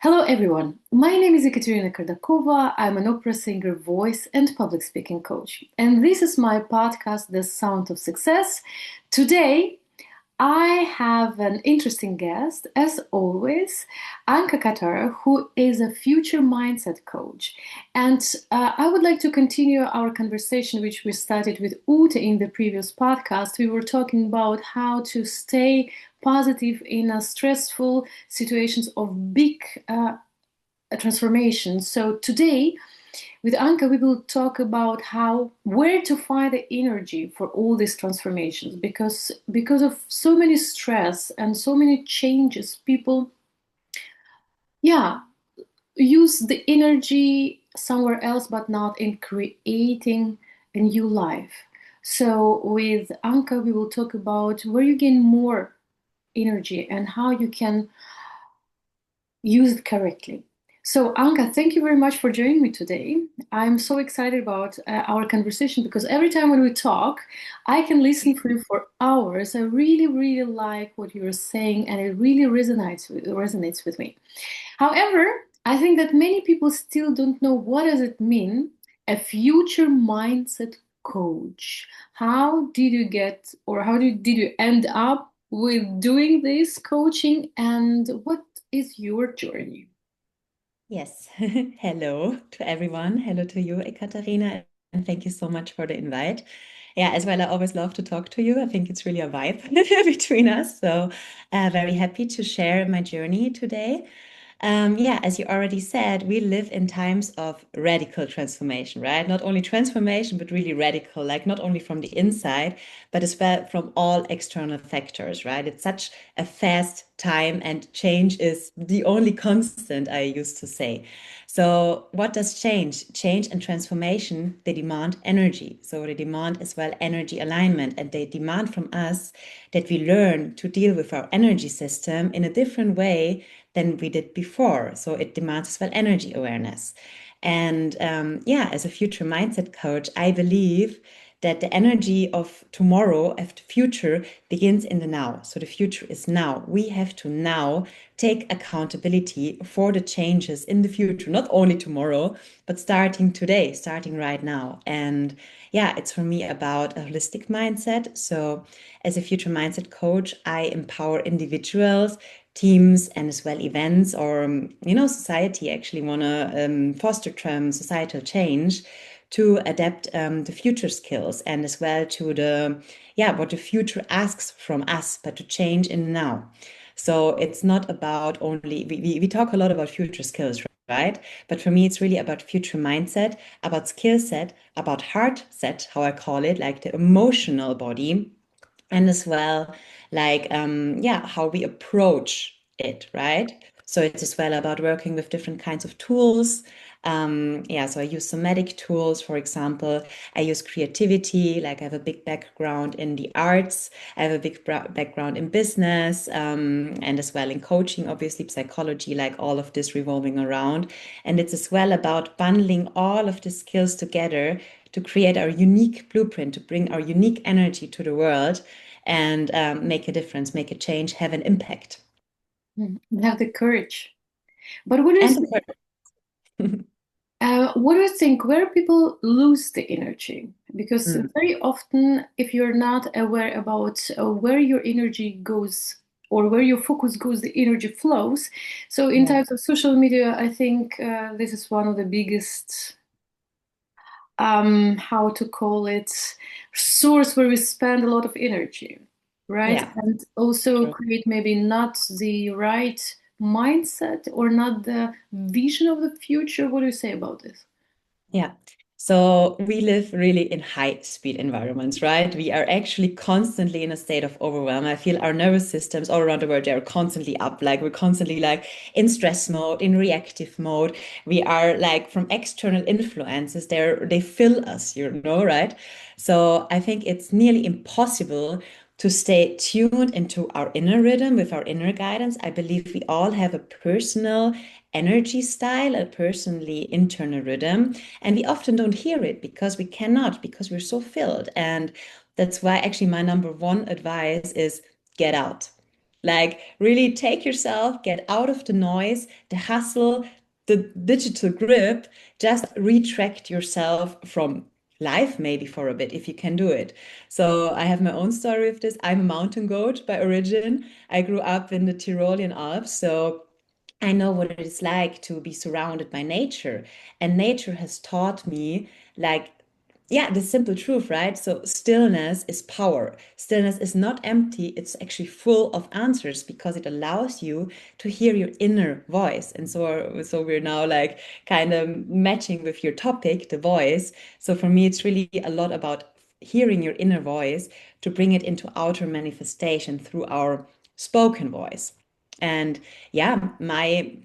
Hello, everyone. My name is Ekaterina Kardakova. I'm an opera singer, voice, and public speaking coach. And this is my podcast, The Sound of Success. Today, I have an interesting guest, as always, Anca Katara, who is a future mindset coach. And I would like to continue our conversation, which we started with Ute in the previous podcast. We were talking about how to stay positive in a stressful situations of big transformation. So today, with Anka, we will talk about how where to find the energy for all these transformations because of so many stress and so many changes, people, yeah, use the energy somewhere else, but not in creating a new life. So with Anka, we will talk about where you gain more energy and how you can use it correctly. So, Anka, thank you very much for joining me today. I'm so excited about our conversation because every time when we talk, I can listen for you for hours. I really, really like what you're saying, and it really resonates with me. However, I think that many people still don't know what does it mean a future mindset coach. How did you get, or did you end up with doing this coaching, and what is your journey? Yes. Hello to everyone. Hello to you, Ekaterina, and thank you so much for the invite. Yeah, as well, I always love to talk to you. I think it's really a vibe between us. So, very happy to share my journey today. Yeah, as you already said, we live in times of radical transformation, right? Not only transformation, but really radical, like not only from the inside, but as well from all external factors, right? It's such a fast time, and change is the only constant, I used to say. So, what does change? Change and transformation, they demand energy. So, they demand as well energy alignment, and they demand from us that we learn to deal with our energy system in a different way than we did before. So it demands as well energy awareness. And yeah, as a future mindset coach, I believe that the energy of tomorrow, of the future, begins in the now. So the future is now. We have to now take accountability for the changes in the future, not only tomorrow, but starting today, starting right now. And yeah, it's for me about a holistic mindset. So as a future mindset coach, I empower individuals, teams, and as well events, or society actually want to foster societal change to adapt the future skills, and as well to the what the future asks from us, but to change in now. So it's not about only we talk a lot about future skills, right? But for me, it's really about future mindset, about skill set, about heart set, how I call it, like the emotional body, and as well like how we approach it, right? So it's as well about working with different kinds of tools. So I use somatic tools, for example. I use creativity, like I have a big background in the arts. I have a big background in business, and as well in coaching, obviously psychology, like all of this revolving around. And it's as well about bundling all of the skills together to create our unique blueprint, to bring our unique energy to the world, and make a difference, make a change, have an impact. Have the courage. But what And is what do you think where people lose the energy? Because Mm, very often, if you're not aware about where your energy goes or where your focus goes, the energy flows. So, in yeah, terms of social media, I think this is one of the biggest, how to call it, source where we spend a lot of energy, right? yeah, And also true. create maybe not the right mindset or not the vision of the future. What do you say about this? Yeah. So we live really in high speed environments, right? We are actually constantly in a state of overwhelm. I feel our nervous systems all around the world, they're constantly up. Like we're constantly like in stress mode, in reactive mode. We are like from external influences, they fill us, right? So I think it's nearly impossible to stay tuned into our inner rhythm with our inner guidance. I believe we all have a personal energy style, a personally internal rhythm. And we often don't hear it because we cannot, because we're so filled. And that's why actually my number one advice is get out. Like, really take yourself, get out of the noise, the hustle, the digital grip, just retract yourself from life maybe for a bit if you can do it. So I have my own story with this. I'm a mountain goat by origin. I grew up in the Tyrolean Alps, so I know what it is like to be surrounded by nature. And nature has taught me, like, yeah, the simple truth, right? So stillness is power. Stillness is not empty, it's actually full of answers because it allows you to hear your inner voice. And so we're now like kind of matching with your topic, the voice. So for me, it's really a lot about hearing your inner voice to bring it into outer manifestation through our spoken voice. And yeah, my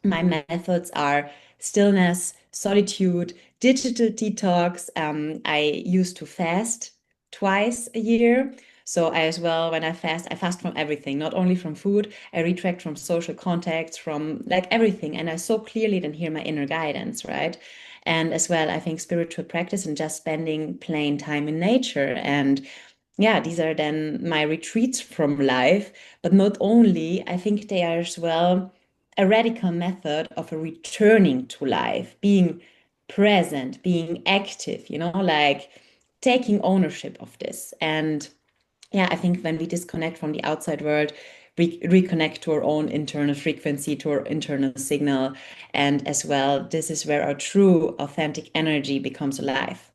methods are stillness, solitude, digital detox. I used to fast twice a year. So I as well, when I fast from everything, not only from food, I retract from social contacts, from like everything. And I so clearly then hear my inner guidance, right? And as well, I think spiritual practice and just spending plain time in nature. And yeah, these are then my retreats from life. But not only, I think they are as well a radical method of a returning to life, being present, being active, like taking ownership of this. And yeah, I think when we disconnect from the outside world, we reconnect to our own internal frequency, to our internal signal. And as well, this is where our true, authentic energy becomes alive.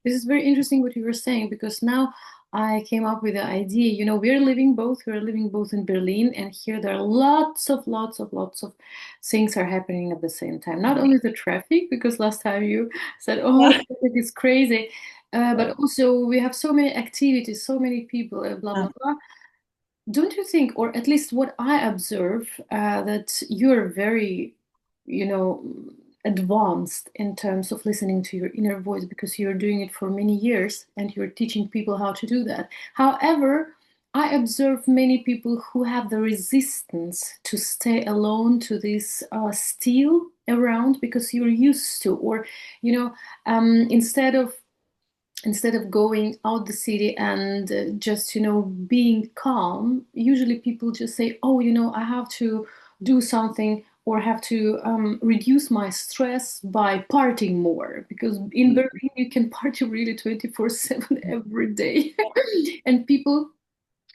This is very interesting what you were saying because now I came up with the idea. We're living both in Berlin, and here there are lots of things are happening at the same time. Not only the traffic, because last time you said, "Oh, the Yeah, traffic is crazy," but yeah, also we have so many activities, so many people, blah yeah, blah blah. Don't you think, or at least what I observe, that you're very, you know, advanced in terms of listening to your inner voice because you're doing it for many years and you're teaching people how to do that. However, I observe many people who have the resistance to stay alone, to this still around because you're used to, or, you know, instead of going out the city and just being calm, usually people just say, oh, I have to do something or have to reduce my stress by partying more, because in Berlin you can party really 24/7 every day. And people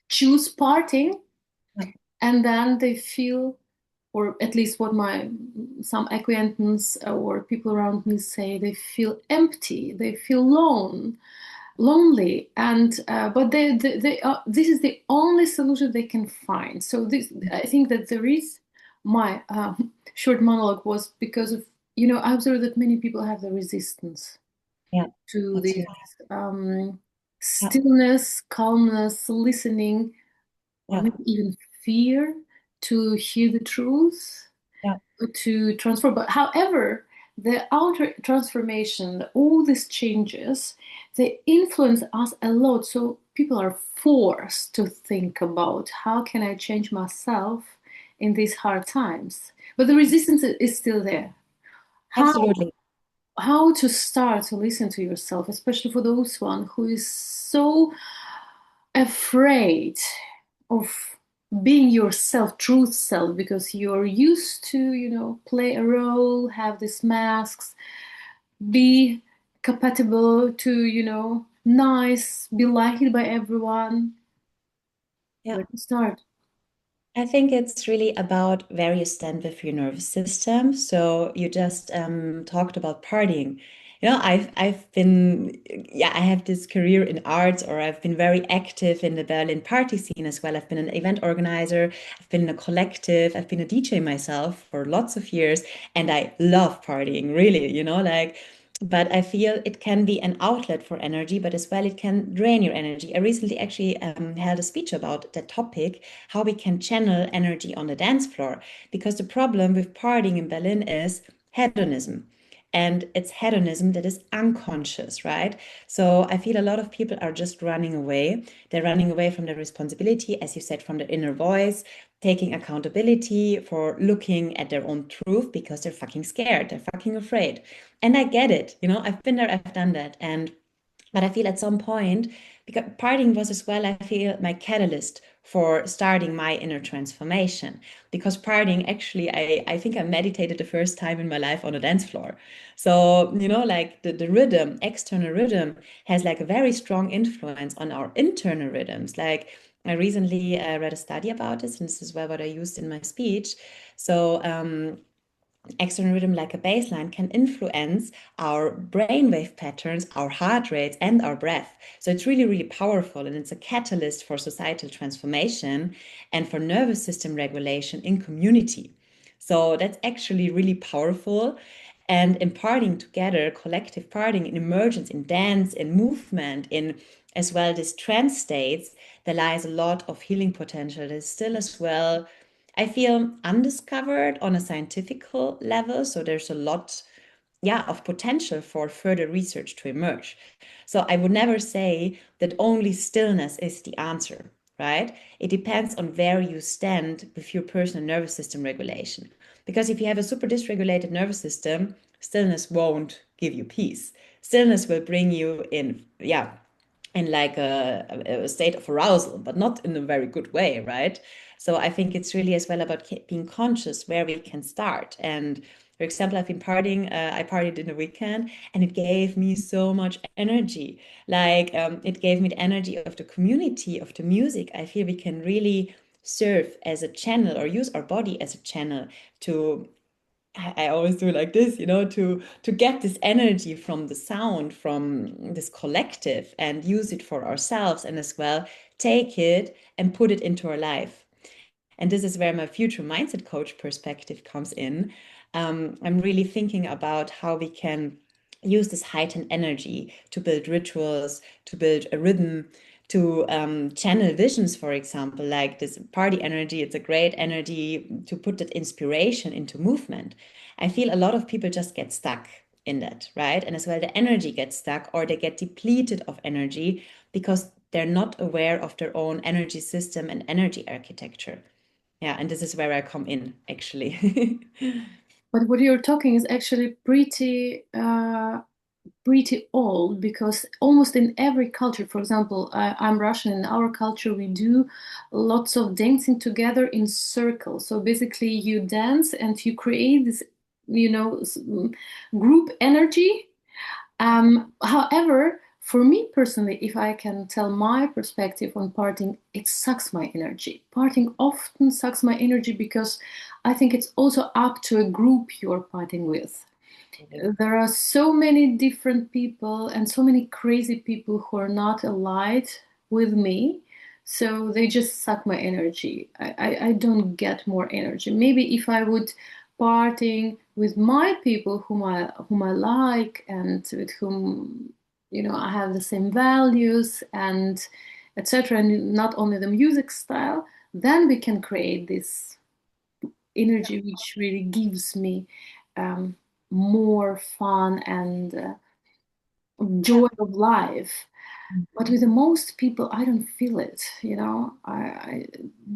choose partying, yeah, and then they feel, or at least what my some acquaintance or people around me say, they feel empty, they feel lonely, and but this is the only solution they can find. So this, I think that there is my short monologue was because of, I observe that many people have the resistance yeah, to this absolutely. um, Yeah, stillness, calmness, listening, or yeah, maybe even fear to hear the truth, yeah, to transform. But however, the outer transformation, all these changes, they influence us a lot. So people are forced to think about how can I change myself in these hard times. But the resistance is still there. How absolutely. how to start to listen to yourself, especially for those one who is so afraid of being yourself, truth self, because you're used to, play a role, have these masks, be compatible to, nice, be liked by everyone. Yeah. Where to start? I think it's really about where you stand with your nervous system. So you just talked about partying. I've been, yeah, I have this career in arts, or I've been very active in the Berlin party scene as well. I've been an event organizer, I've been in a collective, I've been a DJ myself for lots of years, and I love partying, really, like. But I feel it can be an outlet for energy, but as well it can drain your energy. I recently actually held a speech about that topic, how we can channel energy on the dance floor. Because the problem with partying in Berlin is hedonism. And it's hedonism that is unconscious, right? So I feel a lot of people are just running away. They're running away from their responsibility, as you said, from their inner voice, taking accountability for looking at their own truth because they're fucking scared, they're fucking afraid. And I get it, I've been there, I've done that. But I feel at some point because partying was as well, I feel, my catalyst for starting my inner transformation. Because partying, actually, I think I meditated the first time in my life on a dance floor. So, like the rhythm, external rhythm, has like a very strong influence on our internal rhythms. Like I recently read a study about this, and this is well what I used in my speech. So, external rhythm, like a baseline, can influence our brainwave patterns, our heart rates, and our breath. So it's really, really powerful, and it's a catalyst for societal transformation and for nervous system regulation in community. So that's actually really powerful. And in partying together, collective partying, in emergence, in dance, in movement, in as well these trance states, there lies a lot of healing potential. There's still as well, I feel, undiscovered on a scientific level. So there's a lot, yeah, of potential for further research to emerge. So I would never say that only stillness is the answer, right? It depends on where you stand with your personal nervous system regulation. Because if you have a super dysregulated nervous system, stillness won't give you peace. Stillness will bring you in, yeah, in like a state of arousal, but not in a very good way, right? So I think it's really as well about being conscious where we can start. And for example, I've been partying, I partied in the weekend, and it gave me so much energy. Like it gave me the energy of the community, of the music. I feel we can really serve as a channel or use our body as a channel to, I always do like this, to get this energy from the sound, from this collective, and use it for ourselves, and as well take it and put it into our life. And this is where my future mindset coach perspective comes in. I'm really thinking about how we can use this heightened energy to build rituals, to build a rhythm, to channel visions, for example, like this party energy. It's a great energy to put that inspiration into movement. I feel a lot of people just get stuck in that, right? And as well, the energy gets stuck or they get depleted of energy because they're not aware of their own energy system and energy architecture. Yeah, and this is where I come in, actually. But what you're talking is actually pretty old, because almost in every culture, for example, I'm Russian. In our culture, we do lots of dancing together in circles. So basically, you dance and you create this, group energy. However, for me personally, if I can tell my perspective on partying, it sucks my energy. Partying often sucks my energy because I think it's also up to a group you're partying with. There are so many different people and so many crazy people who are not allied with me. So they just suck my energy. I don't get more energy. Maybe if I would partying with my people whom I like and with whom I have the same values and etc. And not only the music style, then we can create this energy which really gives me um, more fun and Yeah. joy of life. But with the most people, I don't feel it. I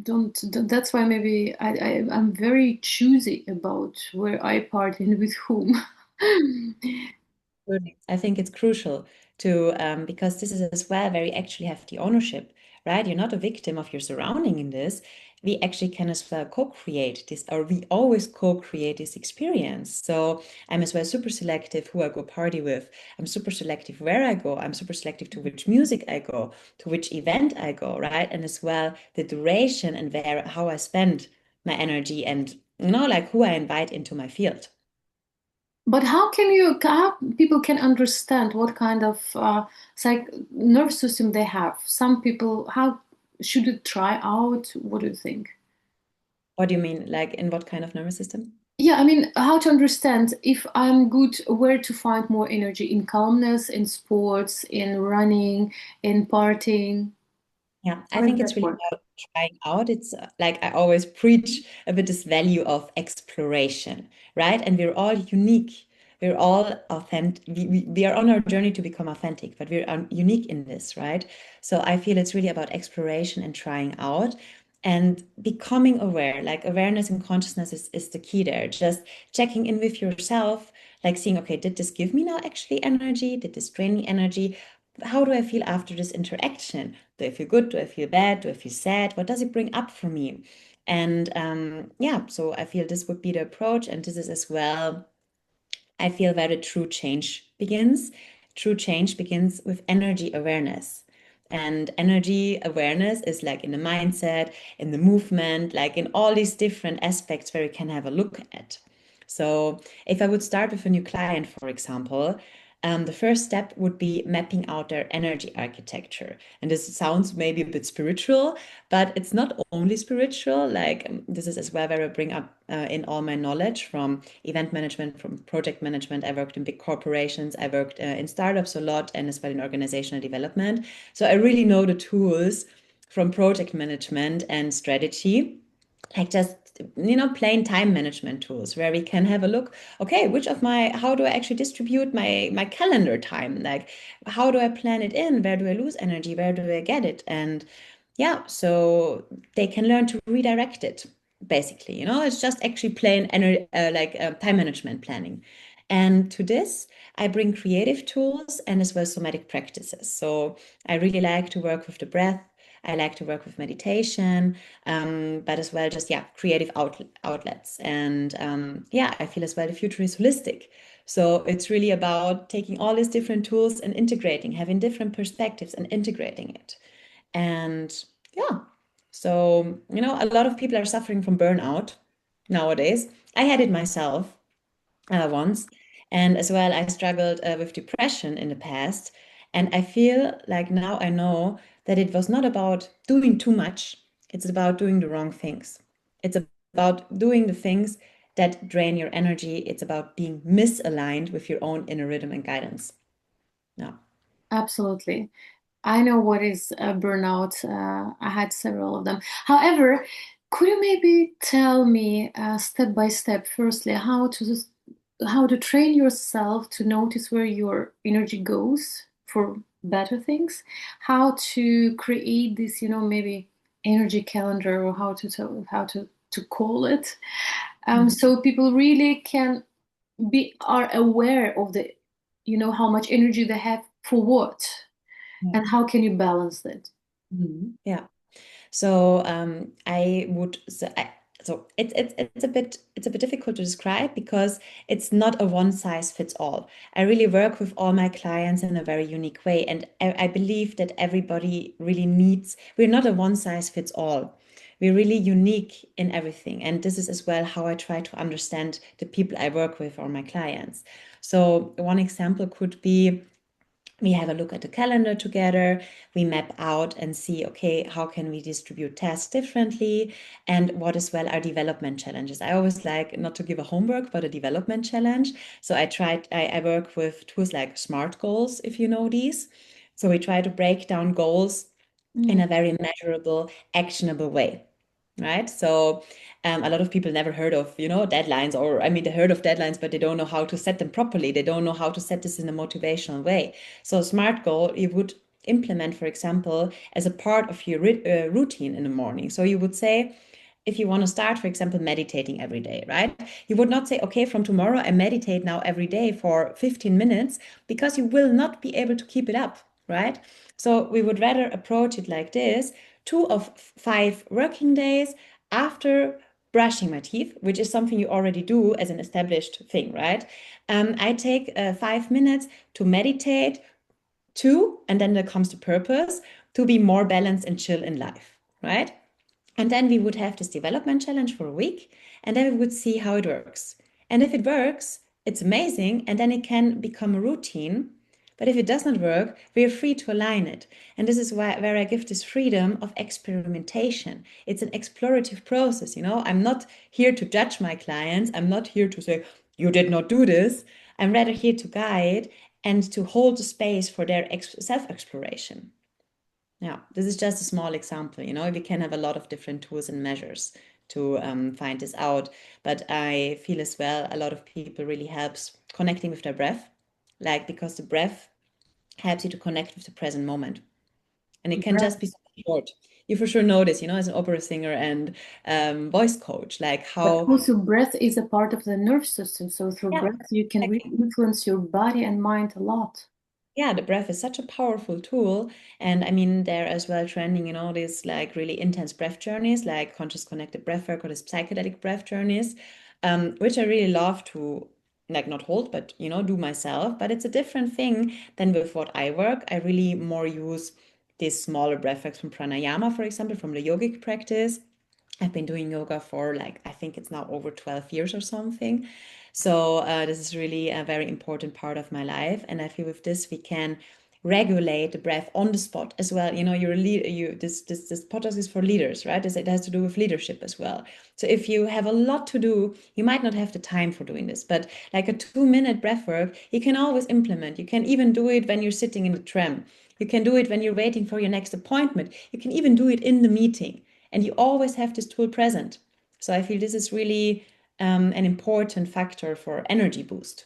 don't. That's why maybe I'm very choosy about where I party and with whom. Absolutely. I think it's crucial to, because this is as well where you actually have the ownership, right? You're not a victim of your surrounding in this. We actually can as well co-create this, or we always co-create this experience. So I'm as well super selective who I go party with. I'm super selective where I go. I'm super selective to which music I go, to which event I go, right? And as well the duration and where how I spend my energy and like who I invite into my field. But how people can understand what kind of nervous system they have? Some people, how should it try out? What do you think? What do you mean? Like in what kind of nervous system? Yeah, I mean, how to understand if I'm good, where to find more energy in calmness, in sports, in running, in partying. Yeah, I How does think that it's really work? about trying out. It's like I always preach a bit this value of exploration, right? And we're all unique. We're all authentic. We are on our journey to become authentic, but we're unique in this, right? So I feel it's really about exploration and trying out and becoming aware. Like awareness and consciousness is the key there. Just checking in with yourself, like seeing, okay, did this give me now actually energy? Did this drain me energy? how do I feel after this interaction? Do I feel good? Do I feel bad? Do I feel sad? What does it bring up for me? And yeah, so I feel this would be the approach. And this is as well, I feel where the true change begins. True change begins with energy awareness. And energy awareness is like in the mindset, in the movement, like in all these different aspects where you can have a look at. So, if I would start with a new client, for example, the first step would be mapping out their energy architecture. And this sounds maybe a bit spiritual, but it's not only spiritual. Like this is as well where I bring up in all my knowledge from event management, from project management. I worked in big corporations. I worked in startups a lot, and as well in organizational development. So I really know the tools from project management and strategy, like just plain time management tools where we can have a look, okay, which of my how do I actually distribute my calendar time, like how do I plan it in, where do I lose energy, where do I get it, and yeah, so they can learn to redirect it. Basically, it's just actually plain time management planning. And to this I bring creative tools and as well somatic practices. So I really like to work with the breath. I like to work with meditation, but as well just creative outlets. And yeah, I feel as well the future is holistic. So it's really about taking all these different tools and integrating, having different perspectives and integrating it. And yeah, so a lot of people are suffering from burnout nowadays. I had it myself once. And as well, I struggled with depression in the past. And I feel like now I know that it was not about doing too much, it's about doing the wrong things. It's about doing the things that drain your energy. It's about being misaligned with your own inner rhythm and guidance. Yeah. Absolutely. I know what is a burnout. I had several of them. However, could you maybe tell me step by step, firstly, how to train yourself to notice where your energy goes for better things, how to create this, maybe energy calendar, or how to call it, Mhm. so people really can are aware of the, how much energy they have for what, Yeah. and how can you balance that? Yeah. So I would say, so it's a bit difficult to describe because it's not a one size fits all. I really work with all my clients in a very unique way, and I believe that everybody really needs. We're not a one size fits all. We're really unique in everything, and this is as well how I try to understand the people I work with or my clients. So one example could be we have a look at the calendar together, we map out and see, okay, how can we distribute tasks differently, and what as well are development challenges. I always like not to give a homework but a development challenge. So I work with tools like smart goals, if you know these. So we try to break down goals in Mm. a very measurable, actionable way. Right. So a lot of people never heard of, deadlines, or I mean, they heard of deadlines, but they don't know how to set them properly. They don't know how to set this in a motivational way. So SMART goal, you would implement, for example, as a part of your routine in the morning. So you would say, if you want to start, for example, meditating every day, right? You would not say, okay, from tomorrow, I meditate now every day for 15 minutes, because you will not be able to keep it up, right? So we would rather approach it like this: 2 of 5 working days after brushing my teeth, which is something you already do as an established thing, right? I take 5 minutes to meditate, and then there comes the purpose, to be more balanced and chill in life, right? And then we would have this development challenge for a week, and then we would see how it works. And if it works, it's amazing, and then it can become a routine. But if it does not work, we are free to align it. And this is where I give this freedom of experimentation. It's an explorative process, I'm not here to judge my clients. I'm not here to say, you did not do this. I'm rather here to guide and to hold the space for their self-exploration. Yeah, this is just a small example. We can have a lot of different tools and measures to find this out. But I feel as well a lot of people really helps connecting with their breath, like because the breath helps you to connect with the present moment. And it can Breath, just be so short. You for sure know this, as an opera singer and voice coach, like but how, also breath is a part of the nerve system. So through yeah, breath, you can really exactly. influence your body and mind a lot. Yeah, the breath is such a powerful tool. And I mean, they're as well trending in all these like really intense breath journeys, like conscious connected breath work or these psychedelic breath journeys, which I really love to like not hold, but do myself. But it's a different thing than with what I work. I really more use these smaller breath works from pranayama, for example, from the yogic practice. I've been doing yoga for like, I think it's now over 12 years or something. So this is really a very important part of my life. And I feel with this, we can regulate the breath on the spot as well. You're a lead, this podcast is for leaders, right? It has to do with leadership as well. So if you have a lot to do, you might not have the time for doing this, but like a 2-minute breath work, you can always implement. You can even do it when you're sitting in the tram. You can do it when you're waiting for your next appointment. You can even do it in the meeting, and you always have this tool present. So I feel this is really an important factor for energy boost.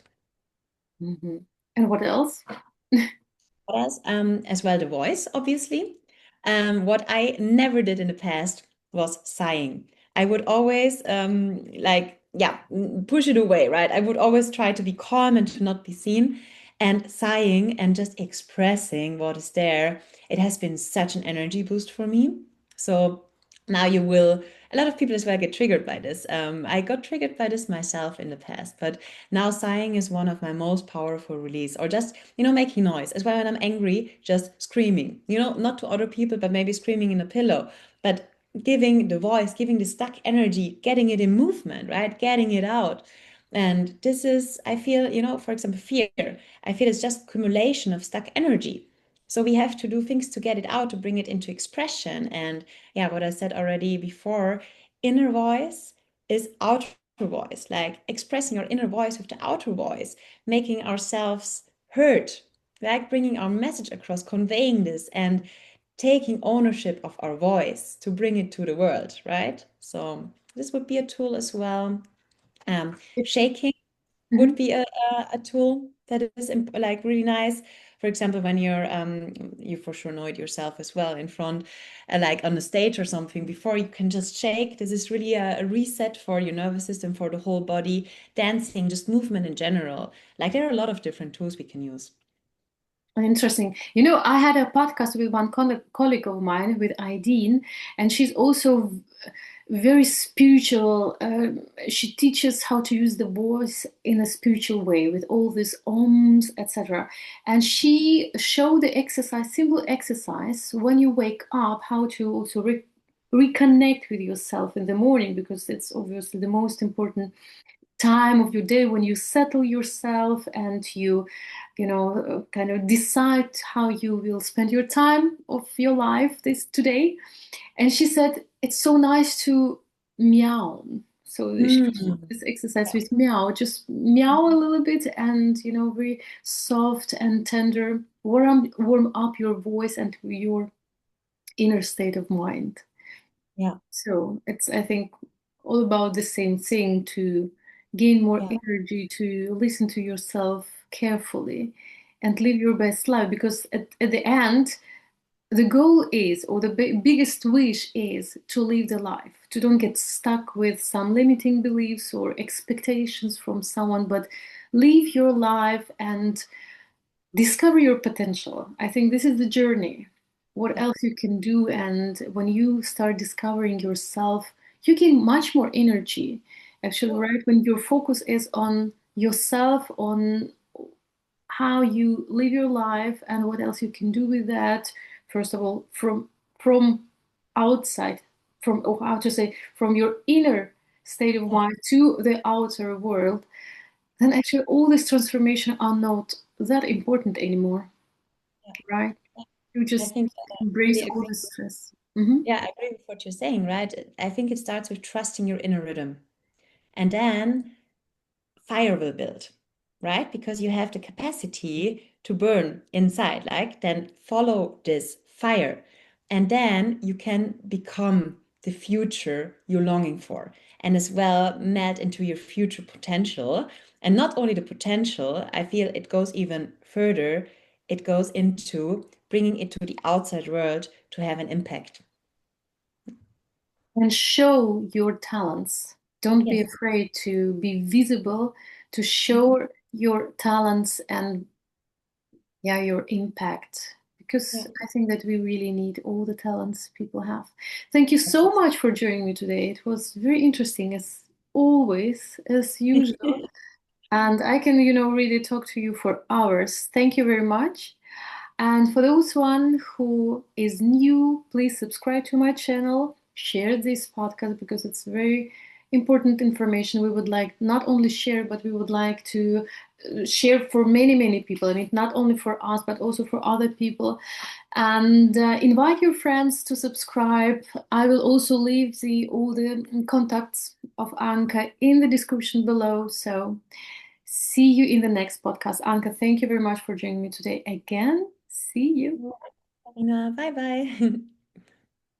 Hmm. And what else? Yes, as well the voice, obviously. What I never did in the past was sighing. I would always yeah, push it away, right? I would always try to be calm and to not be seen. And sighing and just expressing what is there, it has been such an energy boost for me. So now a lot of people as well get triggered by this. I got triggered by this myself in the past, but now sighing is one of my most powerful release, or just, making noise. As well when I'm angry, just screaming, not to other people, but maybe screaming in a pillow, but giving the voice, giving the stuck energy, getting it in movement, right? Getting it out. And this is, I feel, for example, fear. I feel it's just accumulation of stuck energy. So we have to do things to get it out, to bring it into expression. And yeah, what I said already before, inner voice is outer voice, like expressing our inner voice with the outer voice, making ourselves heard, like bringing our message across, conveying this, and taking ownership of our voice to bring it to the world, right? So this would be a tool as well. Shaking would Mhm. be a tool that is like really nice. For example, when you for sure know it yourself as well in front, like on the stage or something, before you can just shake. This is really a reset for your nervous system, for the whole body, dancing, just movement in general. Like there are a lot of different tools we can use. Interesting. I had a podcast with one colleague of mine, with Aideen, and she's also very spiritual. She teaches how to use the voice in a spiritual way with all these ohms, etc. And she showed the exercise, simple exercise, when you wake up, how to also reconnect with yourself in the morning, because it's obviously the most important time of your day when you settle yourself and you kind of decide how you will spend your time of your life this today. And she said it's so nice to meow. So she Mm. this exercise with meow, just meow a little bit, and very soft and tender, warm up your voice and your inner state of mind. Yeah, So it's, I think, all about the same thing, to gain more yeah, energy, to listen to yourself carefully and live your best life. Because at the end, the goal is, or the biggest wish is, to live the life, to don't get stuck with some limiting beliefs or expectations from someone, but live your life and discover your potential. I think this is the journey. What yeah, else you can do, and when you start discovering yourself, you gain much more energy. Actually, right? When your focus is on yourself, on how you live your life and what else you can do with that. First of all, from outside, from, or how to say, from your inner state of yeah, mind to the outer world, then actually all this transformation are not that important anymore, yeah. right? You I just think embrace really all agree. the stress. Hmm. Yeah, I agree with what you're saying, right? I think it starts with trusting your inner rhythm. And then fire will build, right? Because you have the capacity to burn inside, like then follow this fire. And then you can become the future you're longing for, and as well melt into your future potential. And not only the potential, I feel it goes even further. It goes into bringing it to the outside world to have an impact. And show your talents. Don't be Yes. afraid to be visible, to show your talents, and yeah, your impact. Because Yeah. I think that we really need all the talents people have. Thank you so much for joining me today. It was very interesting as always, as usual. And I can, really talk to you for hours. Thank you very much. And for those one who is new, please subscribe to my channel, share this podcast because it's very important information we would like not only share, but we would like to share for many, many people. I mean, not only for us, but also for other people. And invite your friends to subscribe. I will also leave all the contacts of Anca in the description below. So see you in the next podcast. Anka, thank you very much for joining me today again. See you. Bye bye.